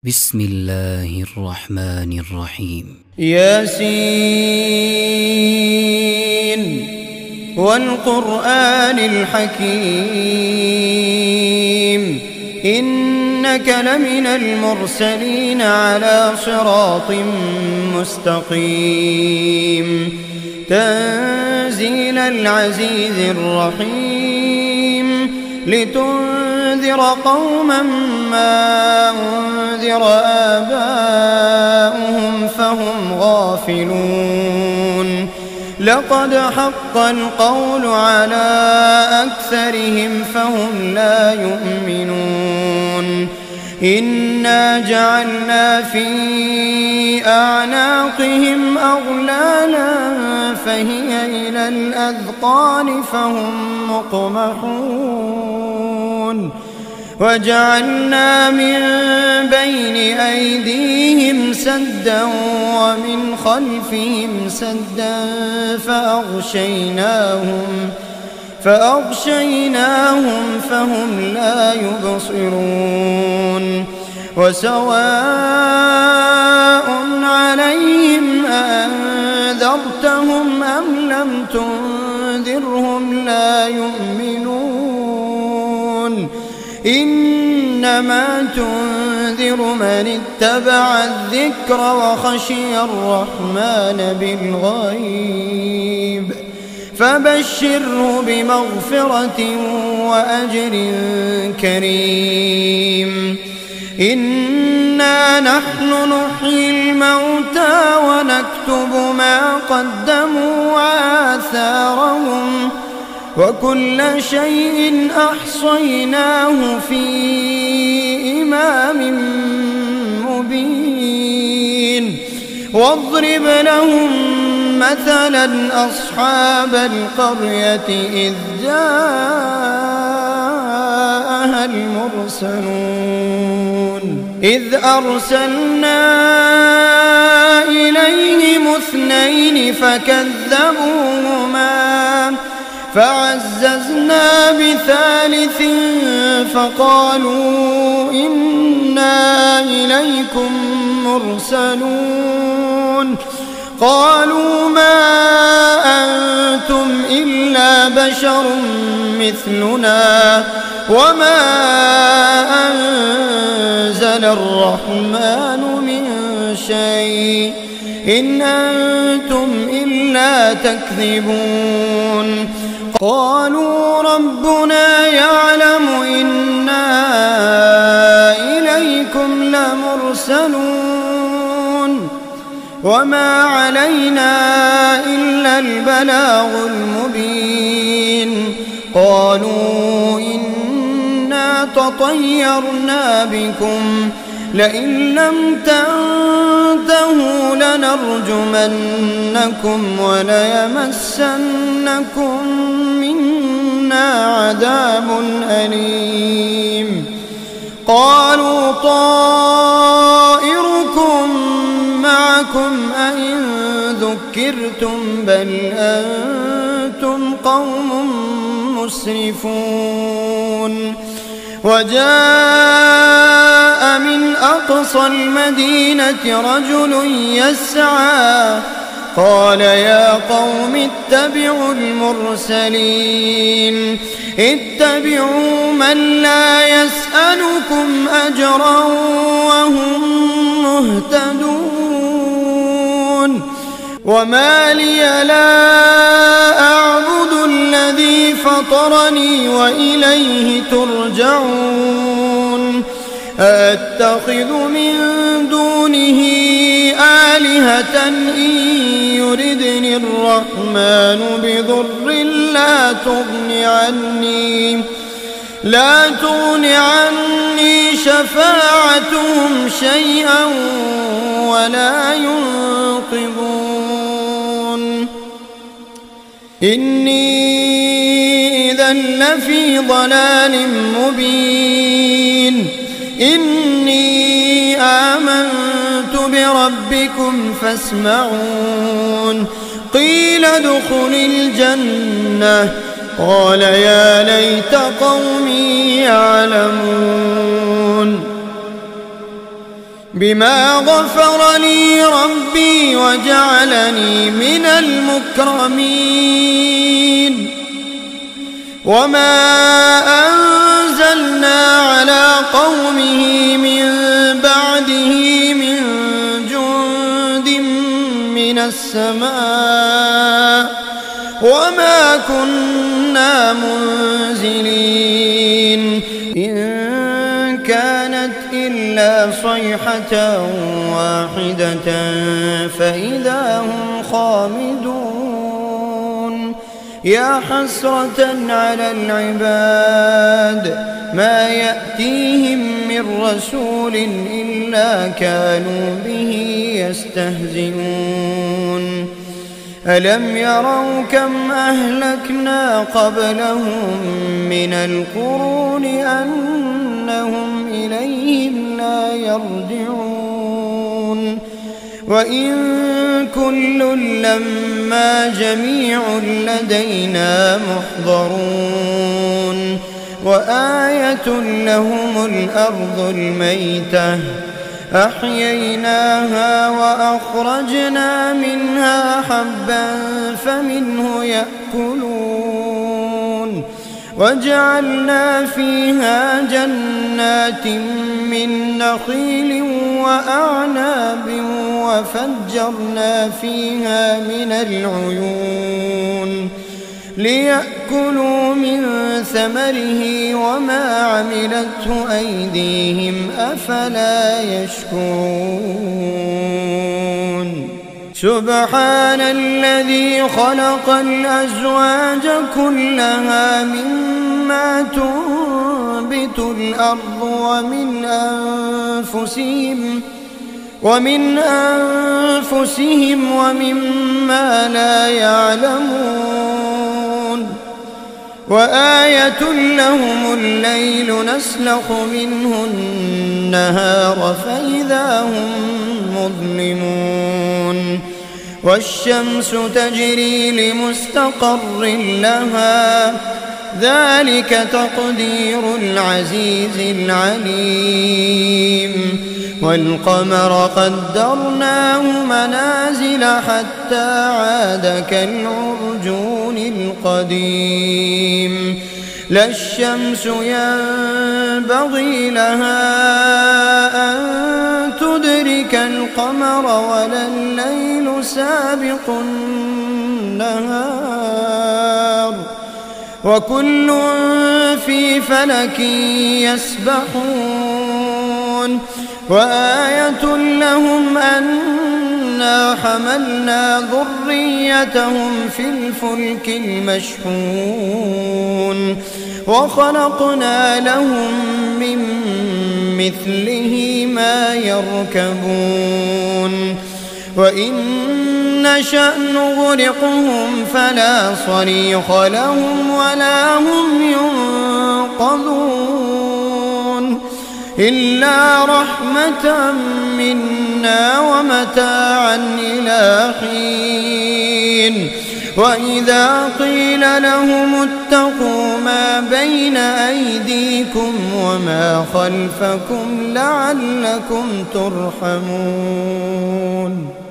بسم الله الرحمن الرحيم. ياسين والقرآن الحكيم إنك لمن المرسلين على صراط مستقيم تنزيل العزيز الرحيم لتنذر قوما ما أنذر آباؤهم فهم غافلون لقد حق القول على أكثرهم فهم لا يؤمنون إنا جعلنا في أعناقهم أغلالا فهي إلى الأذقان فهم مقمحون وجعلنا من بين أيديهم سدا ومن خلفهم سدا فأغشيناهم فهم لا يبصرون وسواء عليهم أأنذرتهم أم لم تنذرهم لا يؤمنون إنما تنذر من اتبع الذكر وخشي الرحمن بالغيب فبشره بمغفرة وأجر كريم إنا نحن نحيي الموتى ونكتب ما قدموا وآثارهم وكل شيء أحصيناه في إمام مبين واضرب لهم مثلا أصحاب القرية إذ جاءها المرسلون إذ أرسلنا إليهم اثنين فكذبوهما فعززنا بثالث فقالوا إنا إليكم مرسلون قالوا ما أنتم إلا بشر مثلنا وما أنزل الرحمن من شيء إن أنتم إلا تكذبون قالوا ربنا يعلم إنا إليكم لمرسلون وما علينا إلا البلاغ المبين قالوا إنا تطيرنا بكم لئن لم تنتهوا لنرجمنكم وليمسنكم منا عذاب أليم قالوا طائركم معكم أئن ذكرتم بل أنتم قوم مسرفون وجاء من أقصى المدينة رجل يسعى قال يا قوم اتبعوا المرسلين اتبعوا من لا يسألكم أجرا وهم مهتدون وما لي لا أعبد الذي فطرني وإليه ترجعون أتخذ من دونه آلهة إن يردني الرحمن بضر لا تغن عني شفاعتهم شيئا ولا ينقذون إني إذا لفي ضلال مبين إني آمنت بربكم فاسمعون قيل ادخل الجنة قال يا ليت قومي يعلمون بما غفر لي ربي وجعلني من المكرمين وما أنزلنا على قومه من بعده من جند من السماء وما كنا منزلين إن كانت إلا صيحة واحدة فإذا هم خامدون يا حسرة على العباد ما يأتيهم من رسول إلا كانوا به يستهزئون ألم يروا كم أهلكنا قبلهم من القرون أنهم إليهم لا يرجعون وإن كل لما جميع لدينا محضرون وآية لهم الأرض الميتة أحييناها وأخرجنا منها حبا فمنه يأكلون وجعلنا فيها جنات من نخيل وأعناب وفجرنا فيها من العيون ليأكلوا من ثمره وما عملته أيديهم أفلا يشكرون سبحان الذي خلق الأزواج كلها مما تنبت الأرض ومن أنفسهم ومما لا يعلمون وآية لهم الليل نسلخ منه النهار فإذا هم مظلمون والشمس تجري لمستقر لها ذلك تقدير العزيز العليم والقمر قدرناه منازل حتى عاد كالعرجون القديم لا الشمس ينبغي لها أن تدرك القمر ولا الليل سابق النهار وكل في فلك يسبحون وآية لهم أنا حملنا ذريتهم في الفلك المشحون وخلقنا لهم من مثله ما يركبون وإن نشأ نغرقهم فلا صريخ لهم ولا هم ينقذون إلا رحمة منا ومتاعا إلى حين وإذا قيل لهم اتقوا ما بين أيديكم وما خلفكم لعلكم ترحمون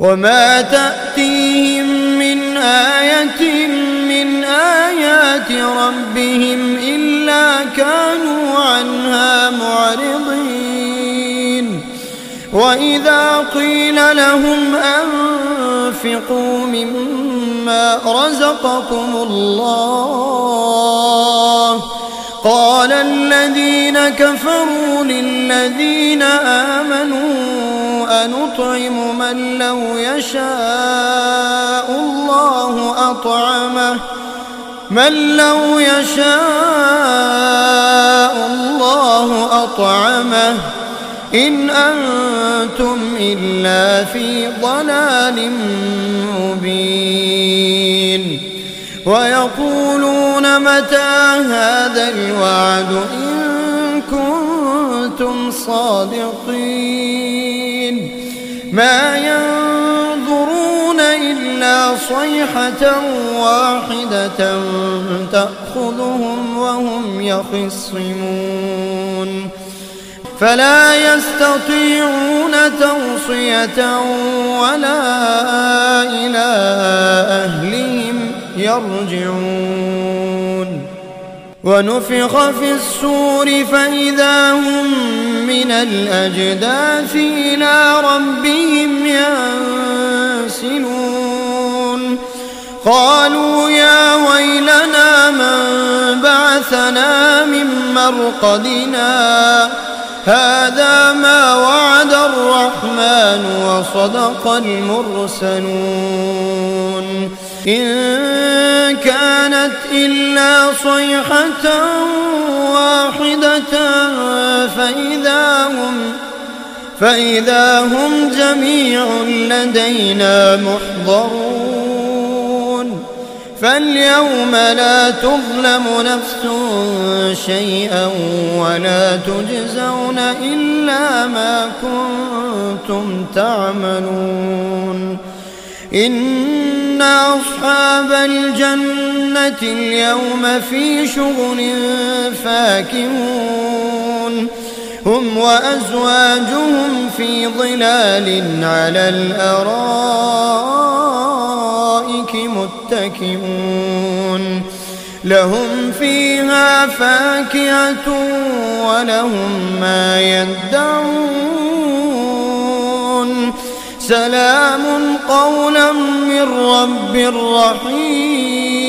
وما تأتيهم من آية من آيات ربهم إلا كانوا عنها معرضين وإذا قيل لهم أنفقوا مما رزقكم الله قال الذين كفروا للذين آمنوا أنطعم من لو يشاء الله أطعمه إن أنتم إلا في ضلال مبين ويقولون متى هذا الوعد إن كنتم صادقين ما ينظرون إلا صيحة واحدة تأخذهم وهم يخصمون فلا يستطيعون توصية ولا إلى أهلهم يرجعون ونفخ في الصور فإذا هم من الأجداث إلى ربهم ينسلون قالوا يا ويلنا من بعثنا من مرقدنا هذا ما وعد الرحمن وصدق المرسلون إن كانت إلا صيحة واحدة فإذا هم جميع لدينا محضرون فاليوم لا تظلم نفس شيئا ولا تجزون إلا ما كنتم تعملون إن أصحاب الجنة اليوم في شغل فاكهون هم وأزواجهم في ظلال على الأرائك متكئون لهم فيها فاكهة ولهم ما يدعون سلام قولا من رب رحيم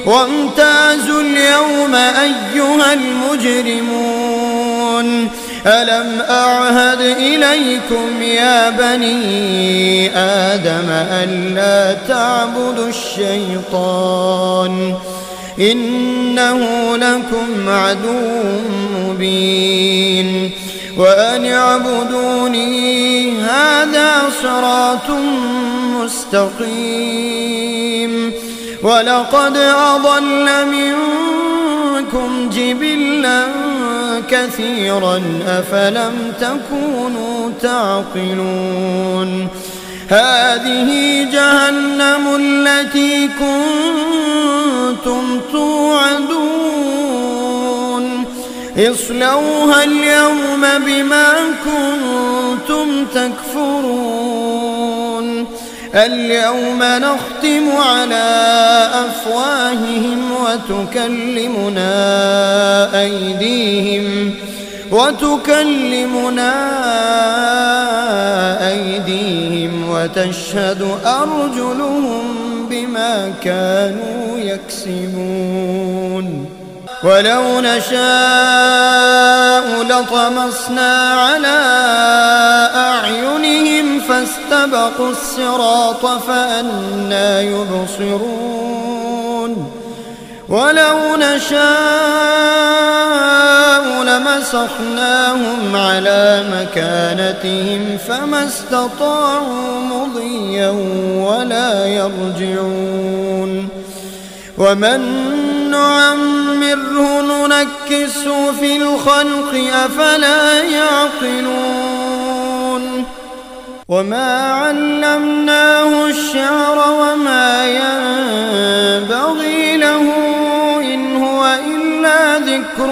وامتازوا اليوم أيها المجرمون ألم أعهد إليكم يا بني آدم ألا تعبدوا الشيطان إنه لكم عدو مبين وأن اعبدوني هذا صراط مستقيم ولقد أضل منكم جبلا كثيرا أفلم تكونوا تعقلون هذه جهنم التي كنتم توعدون اصلوها اليوم بما كنتم تكفرون اليوم نختم على أفواههم وتكلمنا أيديهم وتشهد أرجلهم بما كانوا يكسبون ولو نشاء لطمسنا على أعينهم فاستبقوا الصراط فأنى يبصرون ولو نشاء لمسخناهم على مكانتهم فما استطاعوا مضيا ولا يرجعون ومن نعمره ننكسه في الخلق أفلا يعقلون وما علمناه الشعر وما ينبغي له إن هو إلا ذكر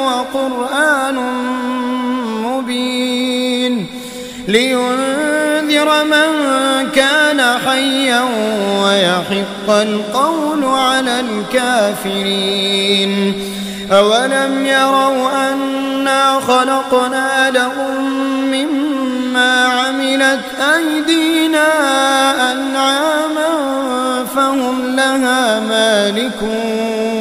وقرآن مبين لينذر من كان حيا ويحق القول على الكافرين أولم يروا أنا خلقنا لهم مما عملت أيدينا أنعاما فهم لها مالكون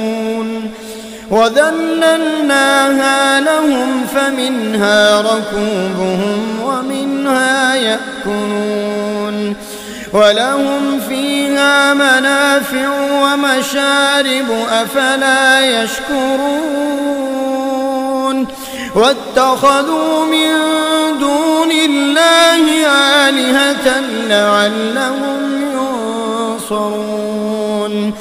وذللناها لهم فمنها ركوبهم ومنها يأكلون ولهم فيها منافع ومشارب أفلا يشكرون واتخذوا من دون الله آلهة لعلهم ينصرون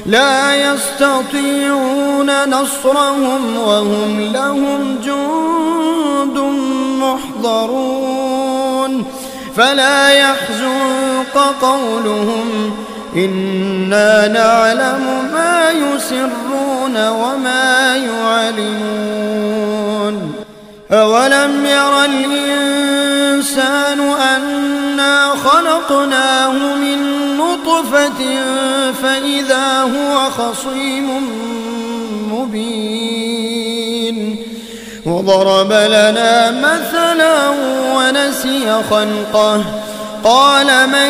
لا يستطيعون نصرهم وهم لهم جند محضرون فلا يحزنك قولهم إنا نعلم ما يسرون وما يعلنون أولم ير الإنسان أنا خلقناه من نطفة فإذا هو خصيم مبين وضرب لنا مثلا ونسي خلقه قال من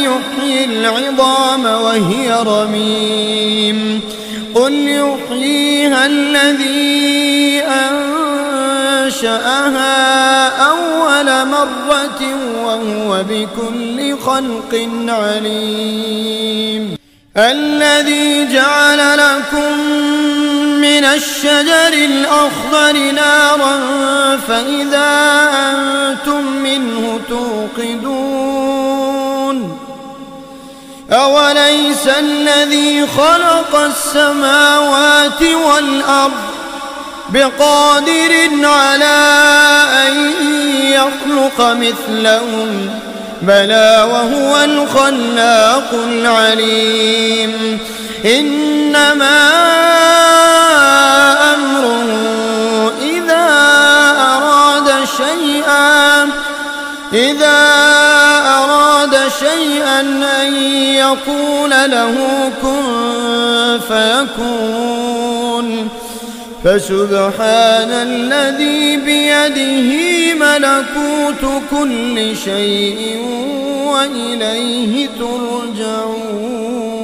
يحيي العظام وهي رميم قل يحييها الذي أنشأها أول مرة وهو بكل خلق عليم الذي جعل لكم من الشجر الأخضر نارا فإذا أنتم منه توقدون أوليس الذي خلق السماوات والأرض بقادر على أن يخلق مثلهم بلى وهو الخلاق العليم إنما أمره إذا أراد شيئا أن يقول له كن فيكون فسبحان الذي بيده ملكوت كل شيء وإليه ترجعون.